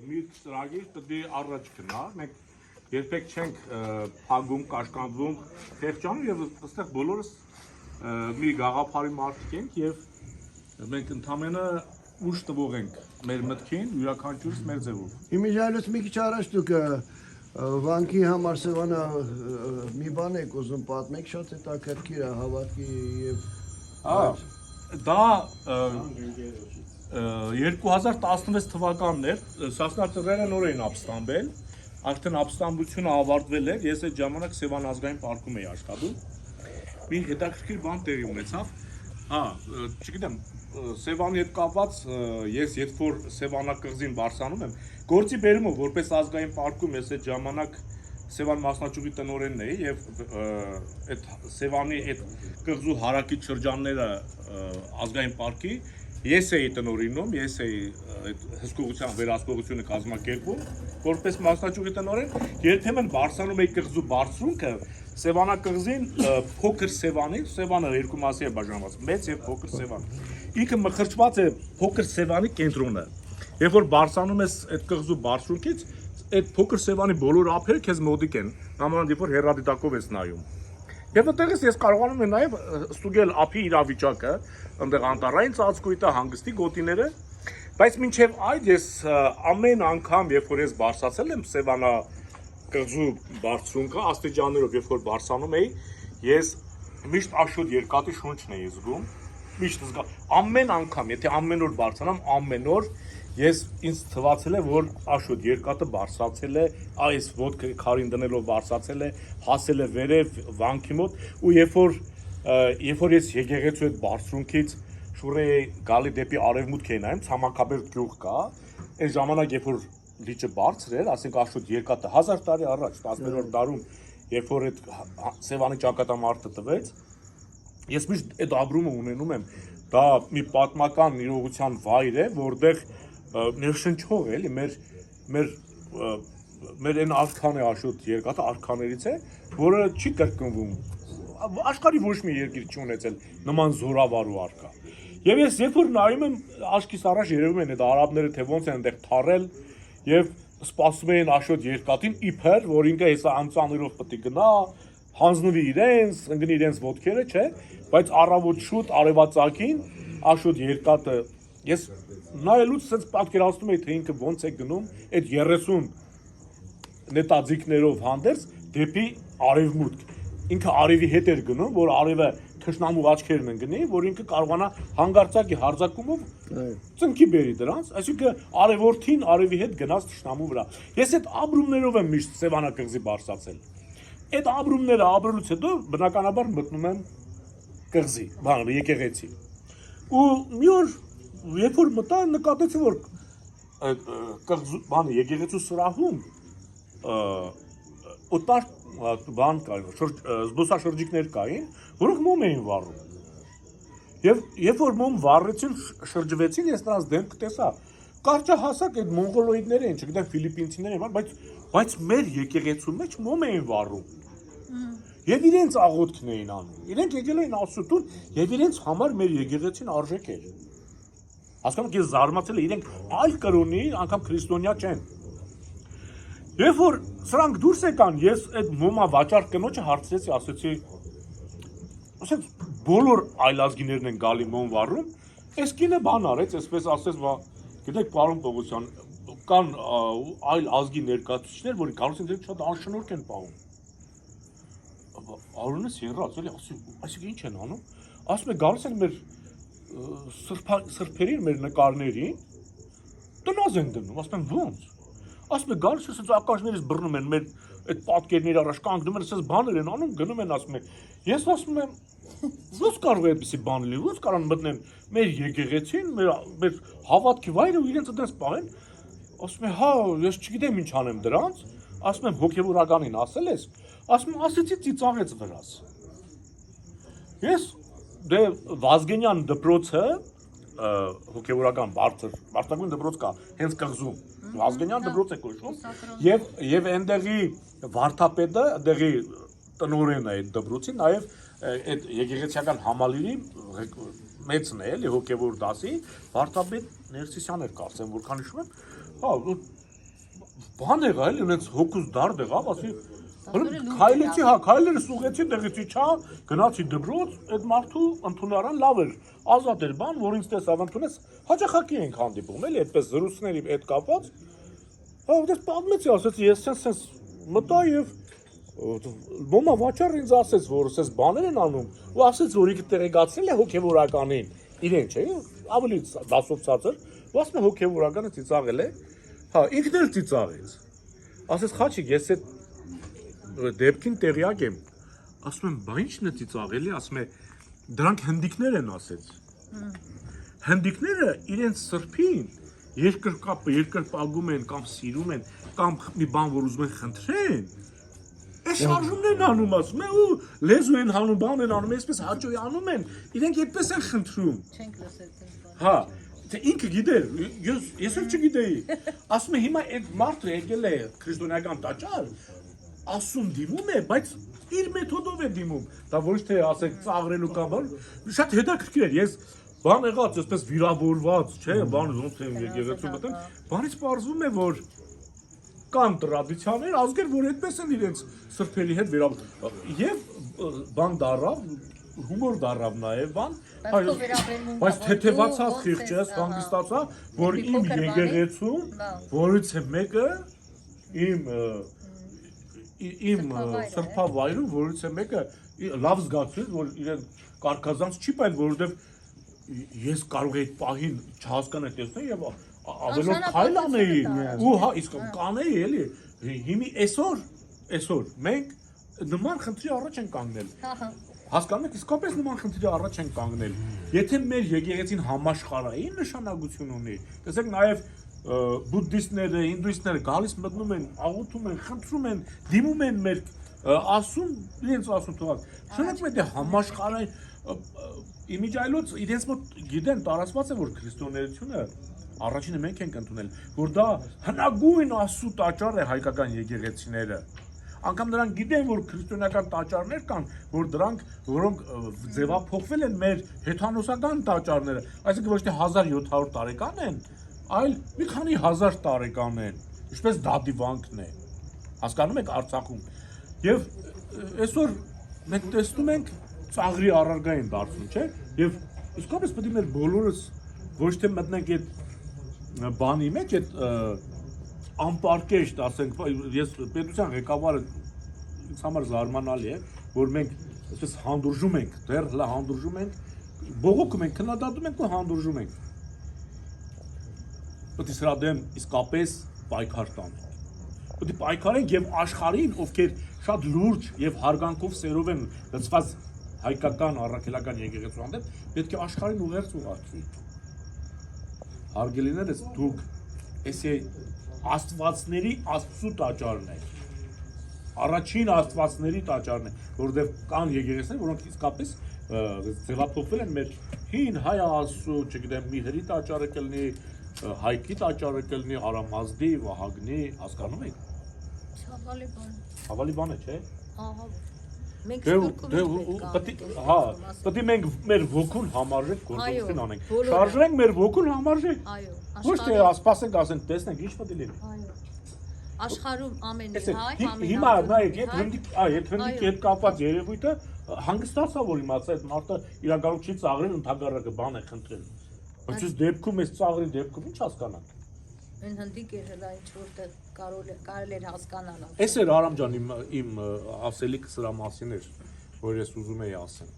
մի ծրագիր պետք է առաջ գնա, մենք երբեք չենք փագում, կաշկանդվում, խեղճանում եւ այստեղ բոլորս մի գաղափարի մարդիկ ենք եւ մենք ընդհանրապես ուշ տվող ենք մեր մտքին, յուրաքանչյուրս մեր ձևով։ Իմիջայլոց մի քիչ առաջ դուք վանքի համար Սևանա մի բան եք ուզում պատմեք, շատ հետաքրքիր է հավատքի եւ դա 2016 թվականն էր, Սասնա ծռերը նոր էին ապստամբել, արդեն ապստամբությունը ավարտվել էր, ես այդ ժամանակ Սևան ազգային պարկում էի աշխատում։ Մի հետաքրքիր բան տեղի ունեցավ։ Չգիտեմ, Սևանի հետ կապված ես երբ որ Սևանա կղզին բարձրանում եմ, գործի բերումը որպես ազգային պարկում ես այդ ժամանակ Սևան մասնաճյուղի տնօրենն էի եւ այդ Սևանի այդ կղզու հարակից շրջանները ազգային պարկի ես էի տնօրինում, ես էի այդ հսկողության վերահսկողությունը կազմակերպում որպես մասնաճյուղի տնօրեն, երբեմն բարձրանում էի կղզու բարձրունքը Սևանա կղզին փոքր Սևանի, Սևանը երկու մասի է բաժանված, մեծ եւ փոքր Սևան։ Ինքը մխրճված է փոքր Սևանի կենտրոնը։ Երբ որ բարձրանում ես այդ կղզու բարձրունքից, այդ փոքր Սևանի բոլոր ափերը քեզ մոտիկ են, նամանավանդ երբ որ հեռադիտակով ես նայում։ Եվ այդտեղից ես կարողանում եմ նաեւ ստուգել ափի իրավիճակը, այնտեղ անտառային ծածկույթը, հանգստի գոտիները, բայց մինչեւ այդ ես ամեն անգամ, երբ որ ես բարձրացել եմ Սևանա կղզու բարձրունքը աստիճաններով, երբ որ բարձրանում էի, ես միշտ աշոտ երկաթի շունչն էի զգում, միշտ զգա ամեն անգամ, եթե ամեն օր բարձրանամ, ամեն օր ես ինձ թվացել է, որ աշոտ երկաթը բարձրացել է, այս ոտքը քարին դնելով բարձրացել է, հասել է վերև վանքի մոտ, ու երբ որ ես եկեղեցու այդ բարձրունքից շուռ էի գալի դեպի արևմուտք էի նայում, Ցամաքաբերդ գյուղ կա, այն ժամանակ երբ որ լիճը բարձր էր, ասենք աշոտ երկաթը 1000 տարի առաջ 10-րդ դարում, երբ որ այդ Սևանի ճակատամարտը տվեց, ես միշտ այդ ապրումը ունենում եմ, դա մի պատմական իրողության վայր է, որտեղ ներշնչող է, էլի մեր այն արքան է աշոտ երկաթը արքաներից է, որը չի կրկնվում, աշխարհի ոչ մի երկիր չի ունեցել նման զորավարու արքա։ Եվ ես երբ որ նայում եմ աչքիս առաջ երևում են այդ արաբները թե ոնց են այնտեղ թարել եւ սպասում էին աշոտ երկաթին իբր, որ ինքը հեսա անծանրով պետք է գնա, հանձնվի իրենց, ընկնի իրենց ոտքերը, չէ, բայց առավոտ շուտ արևածագին աշոտ երկաթը ես նայելուց sense պատկերացնում եի թե ինքը ոնց է գնում այդ 30 նետաձիգներով հանդերձ դեպի արևմուտք։ Ինքը արևի հետ էր գնում, որ արևը թշնամու աչքերն ընկնի, որ ինքը կարողանա հանգարցակի հարձակումով ծնկի բերի դրանց, այսինքն արևորդին արևի հետ գնաց թշնամու վրա։ Ես այդ ապրումներով եմ միշտ Սևանա կղզի բարձրացել։ Այդ ապրումները ապրելուց հետո բնականաբար մտնում եմ կղզի, եկեղեցի։ Ու մի օր երբ որ մտա նկատեցի որ կղզու եկեղեցու սրահում օտար բան կային, զբոսաշրջիկներ կային, որոնք մոմ էին վառում։ Եվ երբ որ մոմ վառեցին, շրջվեցին, ես նրանց դեմքը տեսա։ Կարճահասակ այդ մոնղոլոիդներ էին, չգիտեմ ֆիլիպինցիներ են, բայց մեր եկեղեցու մեջ մոմ էին վառում։ Եվ իրենց աղոթքն էին անում։ Իրենք եկել էին Աստծուն եւ իրենց համար մեր եկեղեցին արժեք էր։ Հասկանում եք, ես զարմացել եմ, իրենք այլ կրոնի, անգամ քրիստոնյա չեն։ Երբ որ սրանք դուրս եկան, ես այդ մոմա վաճառ կնոջը հարցրեցի, ասեցի, ասեց բոլոր այլազգիներն են գալի մոմ վառում, այս կինը բան արեց, այսպես ասեց, գիտեք, պարոն Պողոսյան, կան այլ ազգի ներկայացուցիչներ, որ գալուց են շատ անշնորհք են պահում։ Արունս եռած, էլի, այսինքն ինչ են անում։ Ասում է գալիս են մեր սրբերին, մեր նկարներին, տնազ են դնում, ասում են ոնց։ Ասում է գալիս է սենց ակաշներից բռնում են մեր այդ պատկերների առաջ կանգնում են, սենց բաներ են անում, գնում են, ասում է։ Ես ասում եմ, ոնց կարող է այդպիսի բան լինի, ոնց կարող մտնեն մեր եկեղեցին, մեր հավատքի վայրը ու իրենց այդպես պահեն։ Ասում է, հա, ես չգիտեմ ինչ անեմ դրանց, ասում եմ հոգևորականին ասել ես, ասում եմ, ասեցի ծիծաղեց վրաս։ Ես դե Վազգենյան դպրոցը հոգևորական բարձրագույն դպրոց կա հենց կղզում Վազգենյան դպրոց է կոչվում եւ այնտեղի վարդապետը այնտեղի տնօրենը է դպրոցի նաեւ այդ եկեղեցիական համալիրի մեծն է էլի հոգևոր դասի վարդապետ Ներսիսյան էր կարծեմ որքան հիշում եմ հա բան եղա էլի ունեց հոգուս դարդ եղավ, ասի քայլեցի, հա, քայլերը սուղեցի, դեղեցի չա, գնացի դպրոց, այդ մարդու ընդունարան լավ էր, ազատ էր բան, որ ինձ տեսավ ընդունես, հաճախակի ենք հանդիպում, էլի այդպես զրույցների հետ կապված, դες պատմեցի, ասեցի, ես sense մտա եւ Մոմա վաճառ ինձ ասեց, որ ասես բաներ են անում, ու ասեց, որ ինքը տեղեկացրել է հոգեվորականին, իրեն չէ, ավելի դասով ցածր, ու ասում է հոգեվորականը ծիծաղել է, հա, ինքն էլ ծիծաղեց, ասեց խաչիկ, ես այդ դեպքին տեղյակ եմ, ասում եմ, բա ի՞նչն է ծիծաղելի, ասում է, դրանք հնդիկներ են ասեց, հնդիկները իրենց սրբին երկրպագում են կամ սիրում են, կամ մի բան, որ ուզում են խնդրեն, Այս շարժումներն անում ասում են ու լեզու են հանում, բան են անում, այսպես հաճոյ անում են, իրենք այդպես են խնդրում։ Չենք լսել դες։ Հա, թե ինքը գիտեր, ես էլ չգիտեի։ Ասում է հիմա այդ մարդը եկել է քրիստոնեական տաճար, ասում դիմում է, բայց իր մեթոդով է դիմում։ Դա ոչ թե ասեք ծաղրելու կամ բան, շատ հետաքրքիր էր։ Ես բան եղած, այսպես վիրավորված, չէ, բան ոնց եմ եկեղեցու մտել, բանից պարզվում է, որ կան տրադիցիաներ, ազգեր, որ այդպես են իրենց սրբերի հետ վերաբերվում։ Եվ բան դարավ, հումոր դարավ նաև բան, բայց թեթևացած խիղճես, հանգստացա, որ իմ եկեղեցում, որից է մեկը իմ սրբավայրում, որից է մեկը լավ զգացում, որ իրեն կարգազանց չի պայել, որովհետև ես կարող էի այդ պահին չհասկանալ տեսնել եւ ավելորդ քայլ անեի ու հա իսկ կանեի էլի հիմի այսօր մենք նման խնդրի առաջ են կանգնել հասկանում եք իսկապես նման խնդրի առաջ են կանգնել եթե մեր եկեղեցին համաշխարհային նշանակություն ունի տեսեք նաեւ բուդդիստները հինդուիստները գալիս մտնում են աղոթում են խնդրում են դիմում են մեր ասում իրենց ասում թողած շնորհակալ եմ դե համաշխարհային իմիջայլոց իրենց մոտ գիտեն տարածված է որ քրիստոնեությունը առաջինը մենք ենք ընդունել որ դա հնագույն աստծո տաճար է հայկական եկեղեցիները անգամ նրանք գիտեն որ քրիստոնեական տաճարներ կան որ դրանք որոնք ձևափոխվել են մեր հեթանոսական տաճարները այսինքն ոչ թե 1700 տարեկան են այլ մի քանի հազար տարեկան են ինչպես դադիվանքն է հասկանում եք Արցախում եւ այսօր մենք տեսնում ենք ծաղրի առարգա են դարձնում չէ եւ իսկապես պետք է մեր բոլորս ոչ թե մտնենք այդ բանի մեջ այդ անպարկեշտ ասենք ես պետության ղեկավարը ինձ համար զարմանալի է որ մենք այսպես հանդուրժում ենք դեռ հլա հանդուրժում ենք բողոքում ենք քննադատում ենք ու հանդուրժում ենք պետք է սրա դեմ իսկապես պայքար տանք պետք է պայքարենք եւ աշխարհին ովքեր շատ լուրջ եւ հարգանքով սերով են լցված հայկական առաքելական եկեղեցու հանդեպ պետք է աշխարհին ուղերձ ուղարկվի հարգելիներս դուք էսե աստվածների աստծո տաճարն է առաջին աստվածների տաճարն է որովհետև կան եկեղեցիներ որոնք իսկապես ձևափոխվել են մեր հին հայ աստծո չգիտեմ միհրի տաճարը կլինի հայկի տաճարը կլինի արամազդի վահագնի հասկանում եք հավալի բան է չէ ահա մենք հա պետք է մենք մեր ոգուն համարժեք գործողություն անենք շարժենք մեր ոգուն համարժեք այո ոչ թե սպասենք ասենք տեսնենք ինչ պետք է լինի այո աշխարհում ամեն հայ հիմա նայեք այդ հնդիկի հետ կապված երևույթը հանգստացա որ իմացա այդ մարդը իրականում չի ծաղրել ընդհանրակը բան է խնդրել բայց այս դեպքում այս ծաղրի դեպքում ինչ հասկանանք Այն հնդիկ էր հլա ինչ որտեղ կարել էր հասկանալ Էս էր Արամ ջան իմ ասելիքը սրա մասին էր որ ես ուզում էի ասեմ